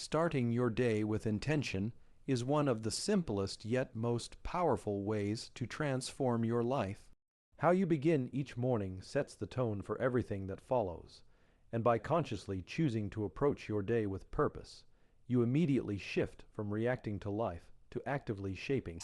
Starting your day with intention is one of the simplest yet most powerful ways to transform your life. How you begin each morning sets the tone for everything that follows, and by consciously choosing to approach your day with purpose, you immediately shift from reacting to life to actively shaping.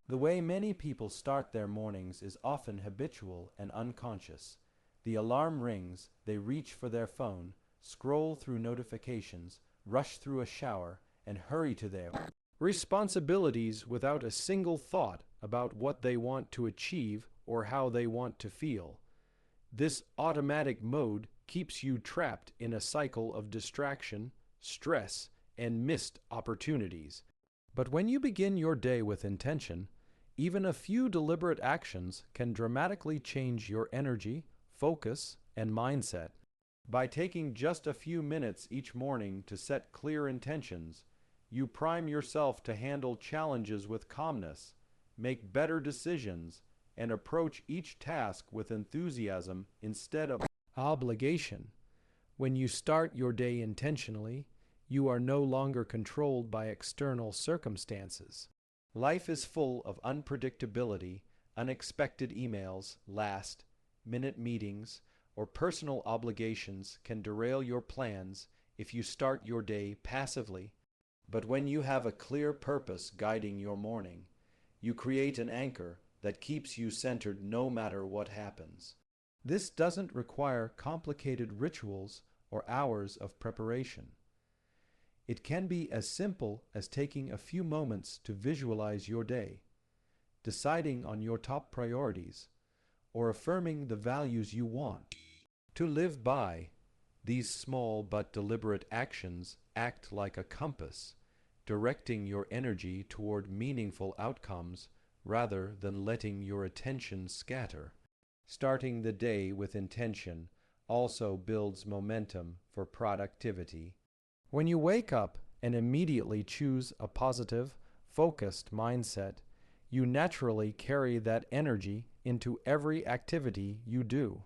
The way many people start their mornings is often habitual and unconscious. The alarm rings, they reach for their phone, scroll through notifications, rush through a shower, and hurry to their responsibilities without a single thought about what they want to achieve or how they want to feel. This automatic mode keeps you trapped in a cycle of distraction, stress, and missed opportunities. But when you begin your day with intention, even a few deliberate actions can dramatically change your energy, focus, and mindset. By taking just a few minutes each morning to set clear intentions, you prime yourself to handle challenges with calmness, make better decisions, and approach each task with enthusiasm instead of obligation. When you start your day intentionally, you are no longer controlled by external circumstances. Life is full of unpredictability, unexpected emails, last-minute meetings, or personal obligations can derail your plans if you start your day passively. But when you have a clear purpose guiding your morning, you create an anchor that keeps you centered no matter what happens. This doesn't require complicated rituals or hours of preparation. It can be as simple as taking a few moments to visualize your day, deciding on your top priorities, or affirming the values you want to live by. These small but deliberate actions act like a compass, directing your energy toward meaningful outcomes rather than letting your attention scatter. Starting the day with intention also builds momentum for productivity. When you wake up and immediately choose a positive, focused mindset, you naturally carry that energy into every activity you do.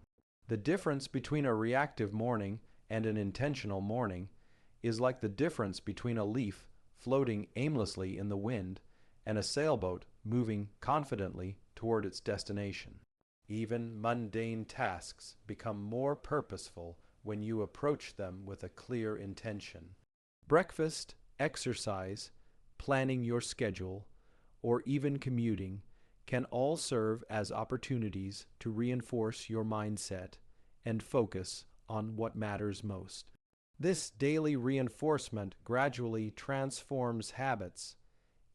The difference between a reactive morning and an intentional morning is like the difference between a leaf floating aimlessly in the wind and a sailboat moving confidently toward its destination. Even mundane tasks become more purposeful when you approach them with a clear intention. Breakfast, exercise, planning your schedule, or even commuting can all serve as opportunities to reinforce your mindset and focus on what matters most. This daily reinforcement gradually transforms habits,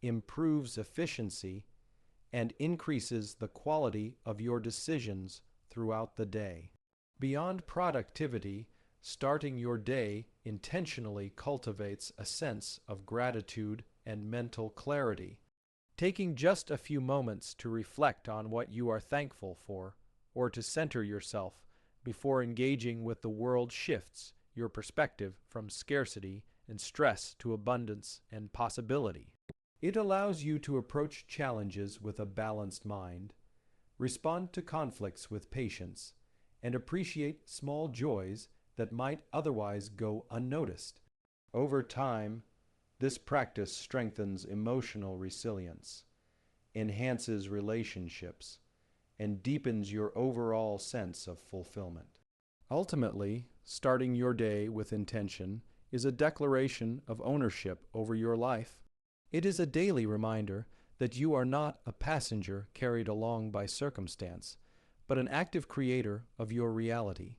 improves efficiency, and increases the quality of your decisions throughout the day. Beyond productivity, starting your day intentionally cultivates a sense of gratitude and mental clarity. Taking just a few moments to reflect on what you are thankful for, or to center yourself before engaging with the world shifts your perspective from scarcity and stress to abundance and possibility. It allows you to approach challenges with a balanced mind, respond to conflicts with patience, and appreciate small joys that might otherwise go unnoticed. Over time, this practice strengthens emotional resilience, enhances relationships, and deepens your overall sense of fulfillment. Ultimately, starting your day with intention is a declaration of ownership over your life. It is a daily reminder that you are not a passenger carried along by circumstance, but an active creator of your reality.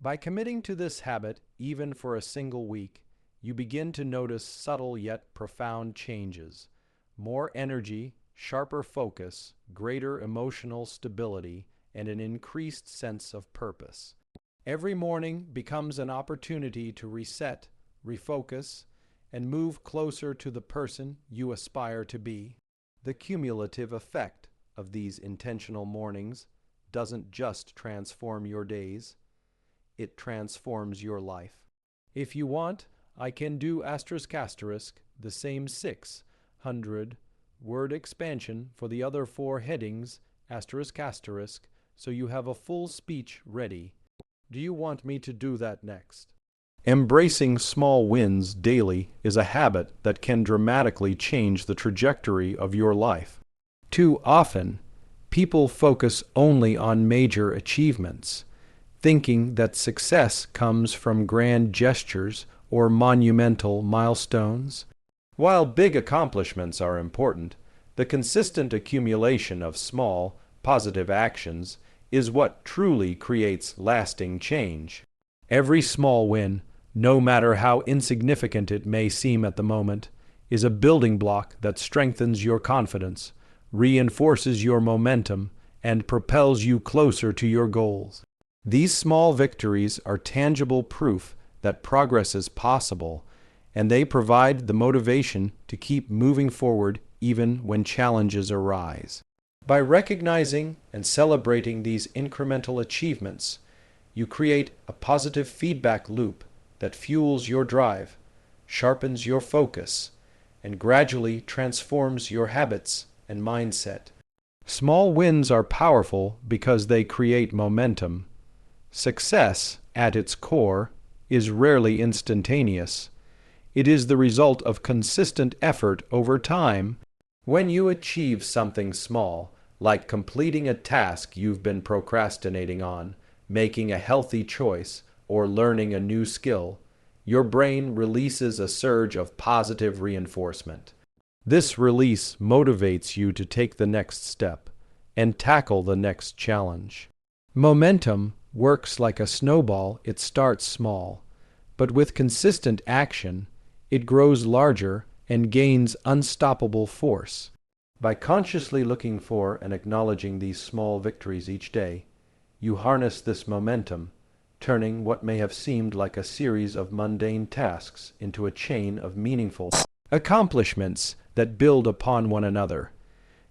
By committing to this habit, even for a single week, you begin to notice subtle yet profound changes: more energy, sharper focus, greater emotional stability, and an increased sense of purpose. Every morning becomes an opportunity to reset, refocus, and move closer to the person you aspire to be. The cumulative effect of these intentional mornings doesn't just transform your days, it transforms your life. If you want, I can do the same 600-word expansion for the other 4 headings, so you have a full speech ready. Do you want me to do that next? Embracing small wins daily is a habit that can dramatically change the trajectory of your life. Too often, people focus only on major achievements, thinking that success comes from grand gestures or monumental milestones. While big accomplishments are important, the consistent accumulation of small, positive actions is what truly creates lasting change. Every small win, no matter how insignificant it may seem at the moment, is a building block that strengthens your confidence, reinforces your momentum, and propels you closer to your goals. These small victories are tangible proof that progress is possible, and they provide the motivation to keep moving forward even when challenges arise. By recognizing and celebrating these incremental achievements, you create a positive feedback loop that fuels your drive, sharpens your focus, and gradually transforms your habits and mindset. Small wins are powerful because they create momentum. Success, at its core, is rarely instantaneous. It is the result of consistent effort over time. When you achieve something small, like completing a task you've been procrastinating on, making a healthy choice, or learning a new skill, your brain releases a surge of positive reinforcement. This release motivates you to take the next step and tackle the next challenge. Momentum works like a snowball. It starts small, but with consistent action, it grows larger and gains unstoppable force. By consciously looking for and acknowledging these small victories each day, you harness this momentum, turning what may have seemed like a series of mundane tasks into a chain of meaningful accomplishments that build upon one another.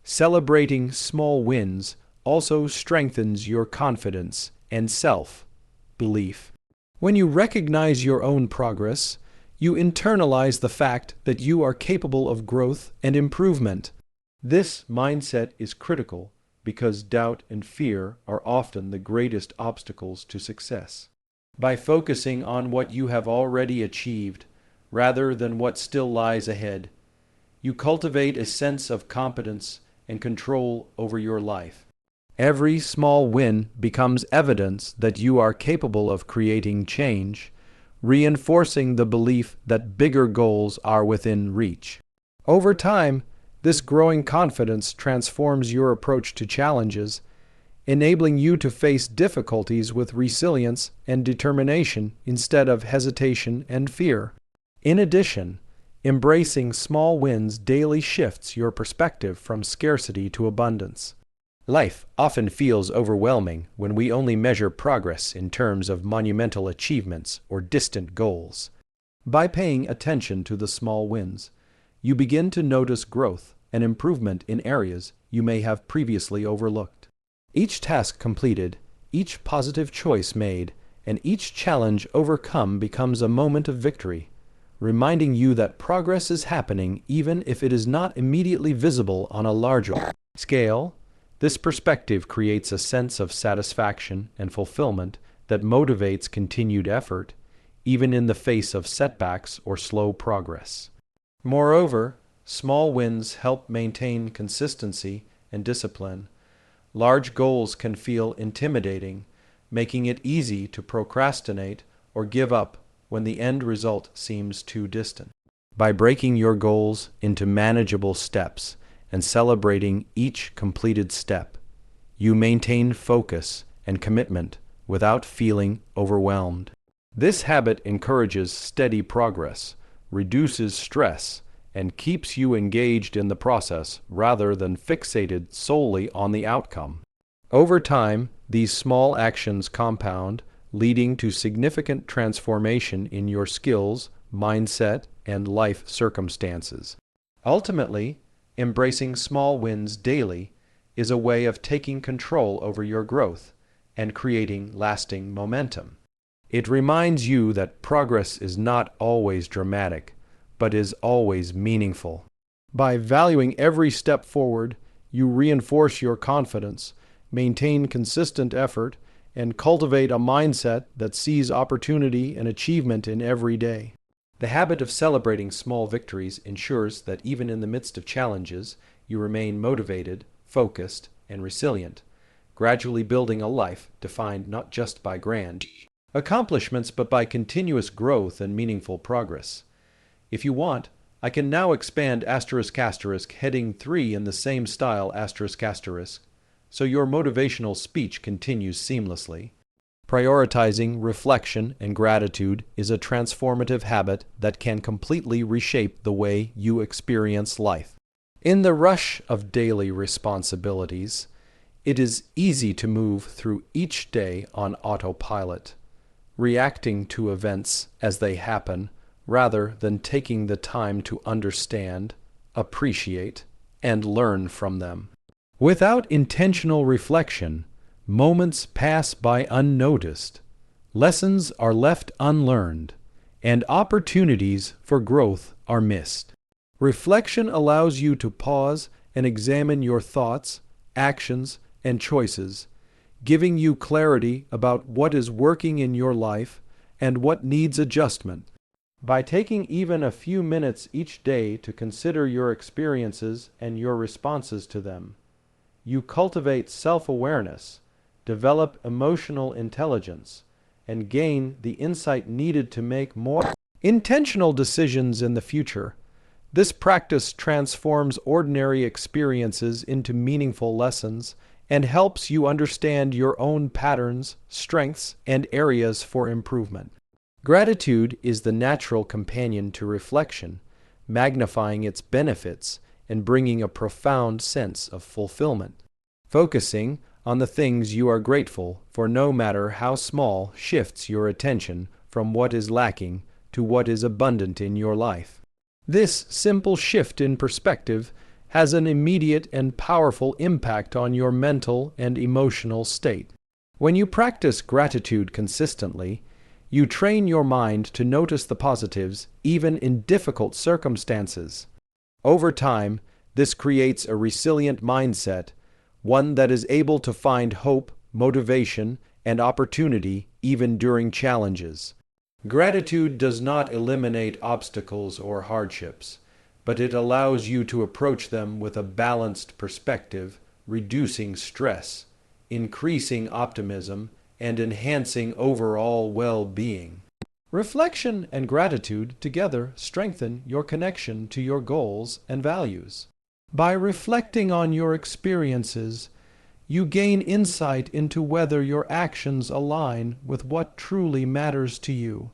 Celebrating small wins also strengthens your confidence and self-belief. When you recognize your own progress, you internalize the fact that you are capable of growth and improvement. This mindset is critical because doubt and fear are often the greatest obstacles to success. By focusing on what you have already achieved, rather than what still lies ahead, you cultivate a sense of competence and control over your life. Every small win becomes evidence that you are capable of creating change, reinforcing the belief that bigger goals are within reach. Over time, this growing confidence transforms your approach to challenges, enabling you to face difficulties with resilience and determination instead of hesitation and fear. In addition, embracing small wins daily shifts your perspective from scarcity to abundance. Life often feels overwhelming when we only measure progress in terms of monumental achievements or distant goals. By paying attention to the small wins, you begin to notice growth and improvement in areas you may have previously overlooked. Each task completed, each positive choice made, and each challenge overcome becomes a moment of victory, reminding you that progress is happening even if it is not immediately visible on a larger scale. This perspective creates a sense of satisfaction and fulfillment that motivates continued effort, even in the face of setbacks or slow progress. Moreover, small wins help maintain consistency and discipline. Large goals can feel intimidating, making it easy to procrastinate or give up when the end result seems too distant. By breaking your goals into manageable steps and celebrating each completed step, you maintain focus and commitment without feeling overwhelmed. This habit encourages steady progress, reduces stress, and keeps you engaged in the process rather than fixated solely on the outcome. Over time, these small actions compound, leading to significant transformation in your skills, mindset, and life circumstances. Ultimately, embracing small wins daily is a way of taking control over your growth and creating lasting momentum. It reminds you that progress is not always dramatic, but is always meaningful. By valuing every step forward, you reinforce your confidence, maintain consistent effort, and cultivate a mindset that sees opportunity and achievement in every day. The habit of celebrating small victories ensures that even in the midst of challenges, you remain motivated, focused, and resilient, gradually building a life defined not just by grand accomplishments but by continuous growth and meaningful progress. If you want, I can now expand heading 3 in the same style so your motivational speech continues seamlessly. Prioritizing reflection and gratitude is a transformative habit that can completely reshape the way you experience life. In the rush of daily responsibilities, it is easy to move through each day on autopilot, reacting to events as they happen rather than taking the time to understand, appreciate, and learn from them. Without intentional reflection, moments pass by unnoticed, lessons are left unlearned, and opportunities for growth are missed. Reflection allows you to pause and examine your thoughts, actions, and choices, giving you clarity about what is working in your life and what needs adjustment. By taking even a few minutes each day to consider your experiences and your responses to them, you cultivate self-awareness, develop emotional intelligence, and gain the insight needed to make more intentional decisions in the future. This practice transforms ordinary experiences into meaningful lessons and helps you understand your own patterns, strengths, and areas for improvement. Gratitude is the natural companion to reflection, magnifying its benefits and bringing a profound sense of fulfillment. Focusing on the things you are grateful for, no matter how small, shifts your attention from what is lacking to what is abundant in your life. This simple shift in perspective has an immediate and powerful impact on your mental and emotional state. When you practice gratitude consistently, you train your mind to notice the positives even in difficult circumstances. Over time, this creates a resilient mindset, one that is able to find hope, motivation, and opportunity even during challenges. Gratitude does not eliminate obstacles or hardships, but it allows you to approach them with a balanced perspective, reducing stress, increasing optimism, and enhancing overall well-being. Reflection and gratitude together strengthen your connection to your goals and values. By reflecting on your experiences, you gain insight into whether your actions align with what truly matters to you.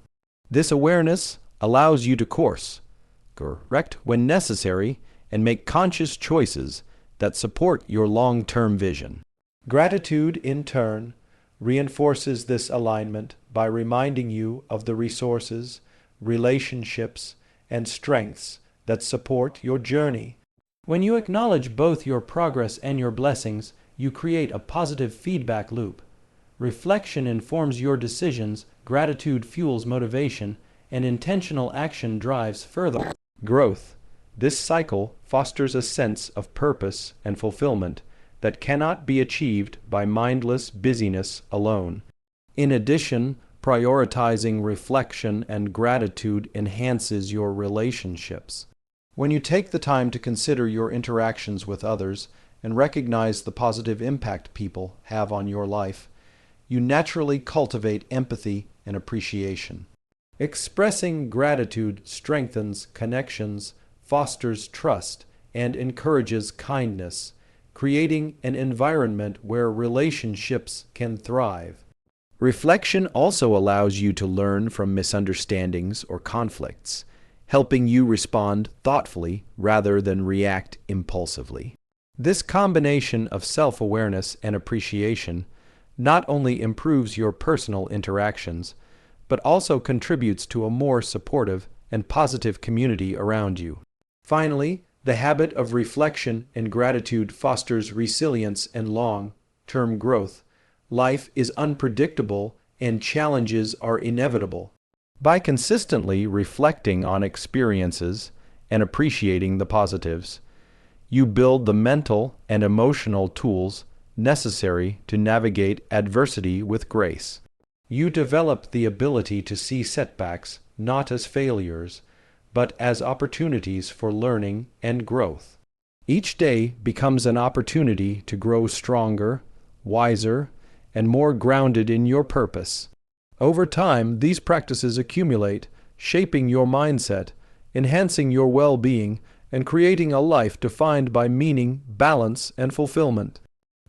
This awareness allows you to correct when necessary, and make conscious choices that support your long-term vision. Gratitude, in turn, reinforces this alignment by reminding you of the resources, relationships, and strengths that support your journey. When you acknowledge both your progress and your blessings, you create a positive feedback loop. Reflection informs your decisions, gratitude fuels motivation, and intentional action drives further growth. This cycle fosters a sense of purpose and fulfillment that cannot be achieved by mindless busyness alone. In addition, prioritizing reflection and gratitude enhances your relationships. When you take the time to consider your interactions with others and recognize the positive impact people have on your life, you naturally cultivate empathy and appreciation. Expressing gratitude strengthens connections, fosters trust, and encourages kindness, creating an environment where relationships can thrive. Reflection also allows you to learn from misunderstandings or conflicts, helping you respond thoughtfully rather than react impulsively. This combination of self-awareness and appreciation not only improves your personal interactions, but also contributes to a more supportive and positive community around you. Finally, the habit of reflection and gratitude fosters resilience and long-term growth. Life is unpredictable and challenges are inevitable. By consistently reflecting on experiences and appreciating the positives, you build the mental and emotional tools necessary to navigate adversity with grace. You develop the ability to see setbacks not as failures, but as opportunities for learning and growth. Each day becomes an opportunity to grow stronger, wiser, and more grounded in your purpose. Over time, these practices accumulate, shaping your mindset, enhancing your well-being, and creating a life defined by meaning, balance, and fulfillment.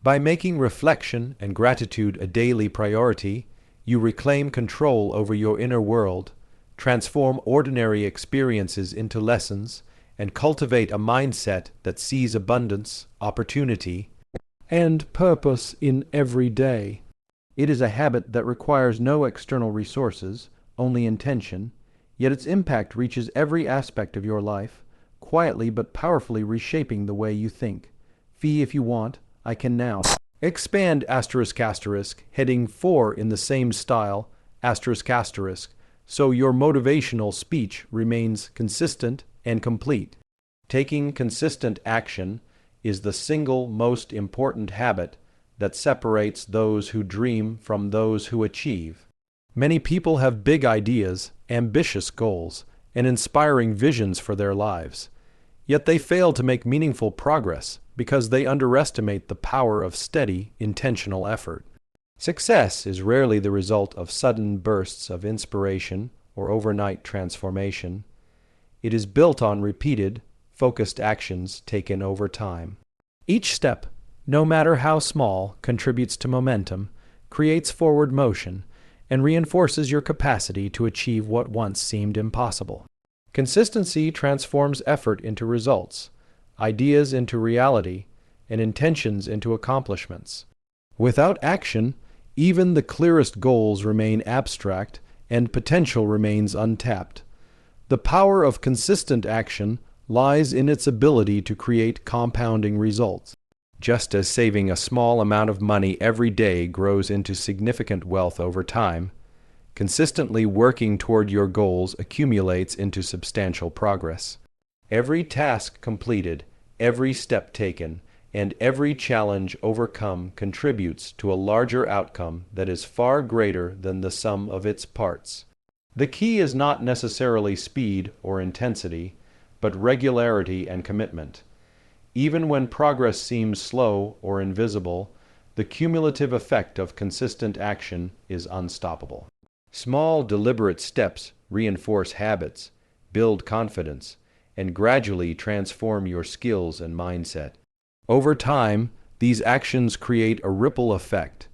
By making reflection and gratitude a daily priority, you reclaim control over your inner world, transform ordinary experiences into lessons, and cultivate a mindset that sees abundance, opportunity, and purpose in every day. It is a habit that requires no external resources, only intention, yet its impact reaches every aspect of your life, quietly but powerfully reshaping the way you think. Fee if you want, I can now. Expand ***, heading 4 in the same style, ***, so your motivational speech remains consistent and complete. Taking consistent action is the single most important habit that separates those who dream from those who achieve. Many people have big ideas, ambitious goals, and inspiring visions for their lives. Yet they fail to make meaningful progress because they underestimate the power of steady, intentional effort. Success is rarely the result of sudden bursts of inspiration or overnight transformation. It is built on repeated, focused actions taken over time. Each step, no matter how small, contributes to momentum, creates forward motion, and reinforces your capacity to achieve what once seemed impossible. Consistency transforms effort into results, ideas into reality, and intentions into accomplishments. Without action, even the clearest goals remain abstract and potential remains untapped. The power of consistent action lies in its ability to create compounding results. Just as saving a small amount of money every day grows into significant wealth over time, consistently working toward your goals accumulates into substantial progress. Every task completed, every step taken, and every challenge overcome contributes to a larger outcome that is far greater than the sum of its parts. The key is not necessarily speed or intensity, but regularity and commitment. Even when progress seems slow or invisible, the cumulative effect of consistent action is unstoppable. Small, deliberate steps reinforce habits, build confidence, and gradually transform your skills and mindset. Over time, these actions create a ripple effect,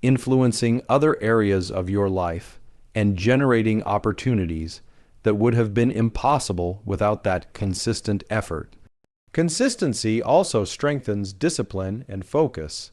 influencing other areas of your life and generating opportunities that would have been impossible without that consistent effort. Consistency also strengthens discipline and focus.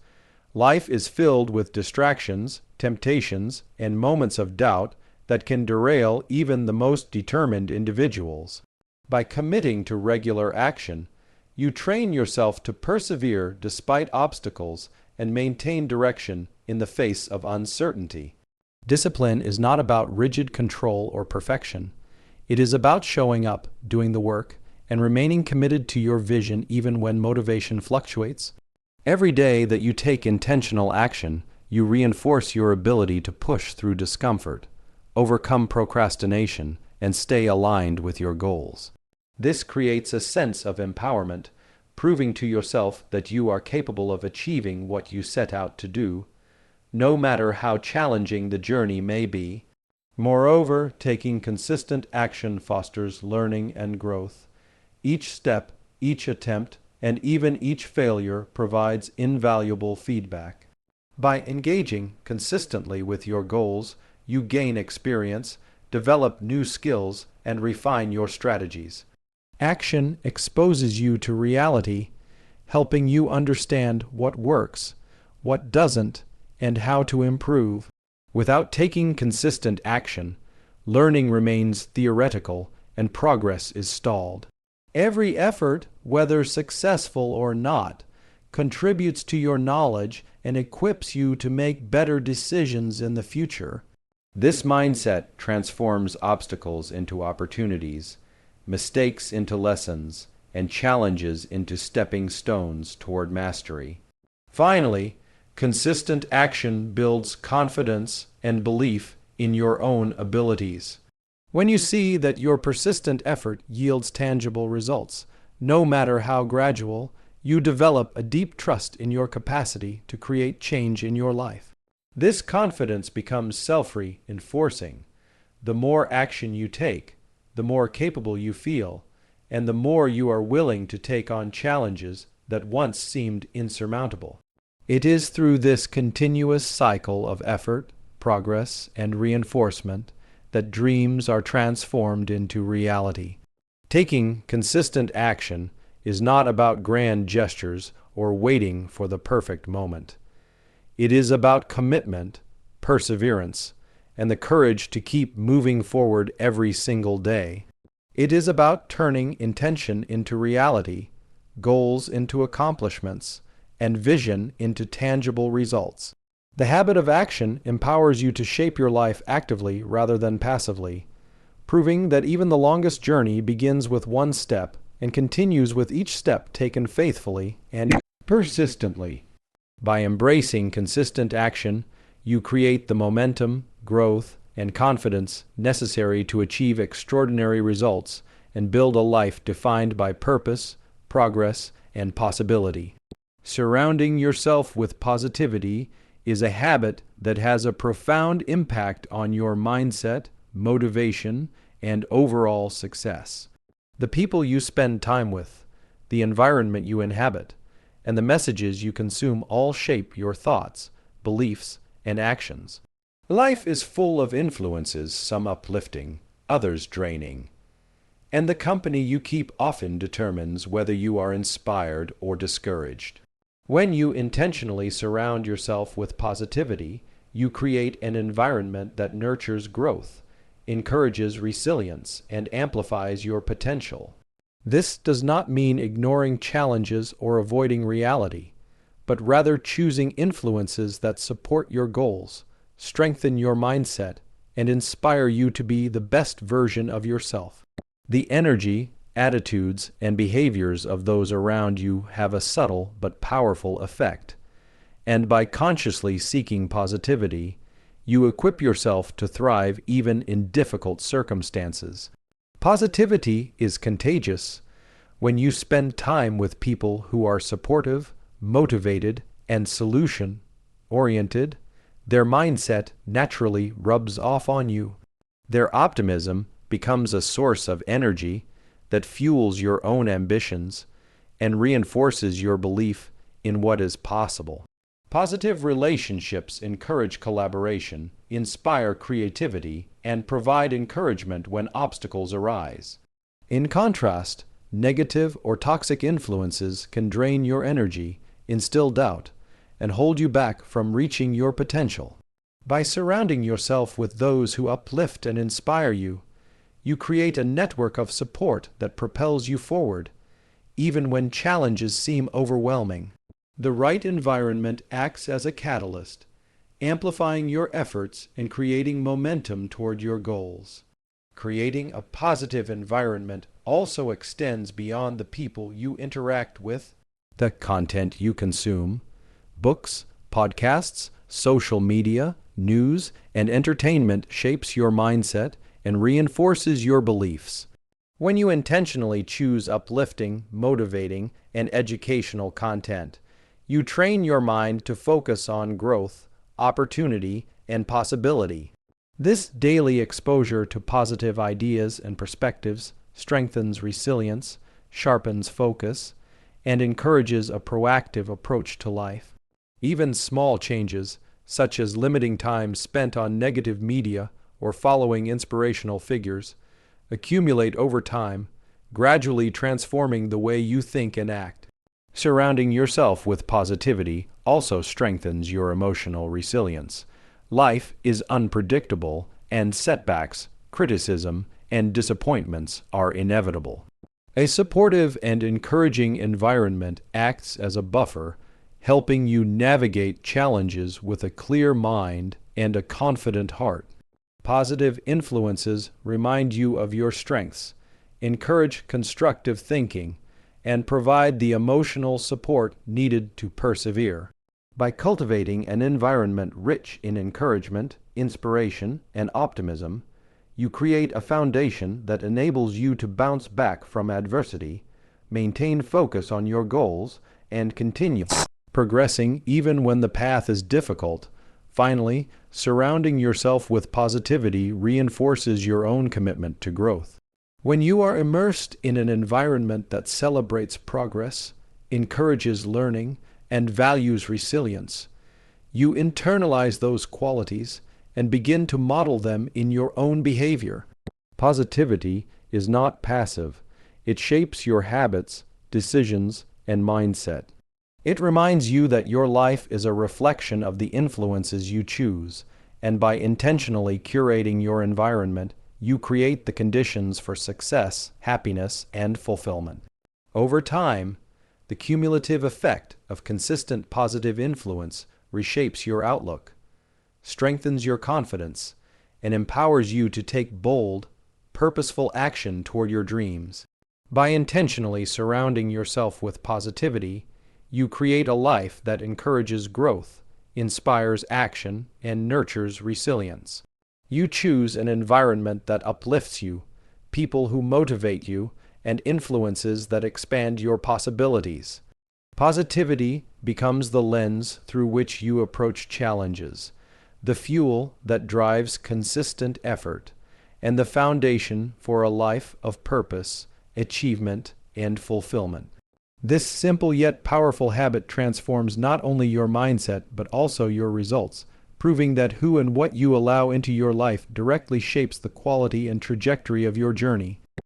Life is filled with distractions, temptations, and moments of doubt that can derail even the most determined individuals. By committing to regular action, you train yourself to persevere despite obstacles and maintain direction in the face of uncertainty. Discipline is not about rigid control or perfection. It is about showing up, doing the work, and remaining committed to your vision even when motivation fluctuates. Every day that you take intentional action, you reinforce your ability to push through discomfort, overcome procrastination, and stay aligned with your goals. This creates a sense of empowerment, proving to yourself that you are capable of achieving what you set out to do, no matter how challenging the journey may be. Moreover, taking consistent action fosters learning and growth. Each step, each attempt, and even each failure provides invaluable feedback. By engaging consistently with your goals, you gain experience, develop new skills, and refine your strategies. Action exposes you to reality, helping you understand what works, what doesn't, and how to improve. Without taking consistent action, learning remains theoretical and progress is stalled. Every effort, whether successful or not, contributes to your knowledge and equips you to make better decisions in the future. This mindset transforms obstacles into opportunities, mistakes into lessons, and challenges into stepping stones toward mastery. Finally, Consistent action builds confidence and belief in your own abilities. When you see that your persistent effort yields tangible results, no matter how gradual, you develop a deep trust in your capacity to create change in your life. This confidence becomes self-reinforcing. The more action you take, the more capable you feel, and the more you are willing to take on challenges that once seemed insurmountable. It is through this continuous cycle of effort, progress, and reinforcement that dreams are transformed into reality. Taking consistent action is not about grand gestures or waiting for the perfect moment. It is about commitment, perseverance, and the courage to keep moving forward every single day. It is about turning intention into reality, goals into accomplishments, and vision into tangible results. The habit of action empowers you to shape your life actively rather than passively, proving that even the longest journey begins with one step and continues with each step taken faithfully and persistently. By embracing consistent action, you create the momentum, growth, and confidence necessary to achieve extraordinary results and build a life defined by purpose, progress, and possibility. Surrounding yourself with positivity is a habit that has a profound impact on your mindset, motivation, and overall success. The people you spend time with, the environment you inhabit, and the messages you consume all shape your thoughts, beliefs, and actions. Life is full of influences, some uplifting, others draining. And the company you keep often determines whether you are inspired or discouraged. When you intentionally surround yourself with positivity, you create an environment that nurtures growth, encourages resilience, and amplifies your potential. This does not mean ignoring challenges or avoiding reality, but rather choosing influences that support your goals, strengthen your mindset, and inspire you to be the best version of yourself. The energy, attitudes, and behaviors of those around you have a subtle but powerful effect, and by consciously seeking positivity, you equip yourself to thrive even in difficult circumstances. Positivity is contagious. When you spend time with people who are supportive, motivated, and solution-oriented, their mindset naturally rubs off on you. Their optimism becomes a source of energy that fuels your own ambitions and reinforces your belief in what is possible. Positive relationships encourage collaboration, inspire creativity, and provide encouragement when obstacles arise. In contrast, negative or toxic influences can drain your energy, instill doubt, and hold you back from reaching your potential. By surrounding yourself with those who uplift and inspire you, you create a network of support that propels you forward, even when challenges seem overwhelming. The right environment acts as a catalyst, amplifying your efforts and creating momentum toward your goals. Creating a positive environment also extends beyond the people you interact with, the content you consume. Books, podcasts, social media, news, and entertainment shapes your mindset and reinforces your beliefs. When you intentionally choose uplifting, motivating, and educational content, you train your mind to focus on growth, opportunity, and possibility. This daily exposure to positive ideas and perspectives strengthens resilience, sharpens focus, and encourages a proactive approach to life. Even small changes, such as limiting time spent on negative media or following inspirational figures, accumulate over time, gradually transforming the way you think and act. Surrounding yourself with positivity also strengthens your emotional resilience. Life is unpredictable, and setbacks, criticism, and disappointments are inevitable. A supportive and encouraging environment acts as a buffer, helping you navigate challenges with a clear mind and a confident heart. Positive influences remind you of your strengths, encourage constructive thinking, and provide the emotional support needed to persevere. By cultivating an environment rich in encouragement, inspiration, and optimism, you create a foundation that enables you to bounce back from adversity, maintain focus on your goals, and continue progressing even when the path is difficult. Finally, surrounding yourself with positivity reinforces your own commitment to growth. When you are immersed in an environment that celebrates progress, encourages learning, and values resilience, you internalize those qualities and begin to model them in your own behavior. Positivity is not passive. It shapes your habits, decisions, and mindset. It reminds you that your life is a reflection of the influences you choose, and by intentionally curating your environment, you create the conditions for success, happiness, and fulfillment. Over time, the cumulative effect of consistent positive influence reshapes your outlook, strengthens your confidence, and empowers you to take bold, purposeful action toward your dreams. By intentionally surrounding yourself with positivity, you create a life that encourages growth, inspires action, and nurtures resilience. You choose an environment that uplifts you, people who motivate you, and influences that expand your possibilities. Positivity becomes the lens through which you approach challenges, the fuel that drives consistent effort, and the foundation for a life of purpose, achievement, and fulfillment. This simple yet powerful habit transforms not only your mindset but also your results, proving that who and what you allow into your life directly shapes the quality and trajectory of your journey.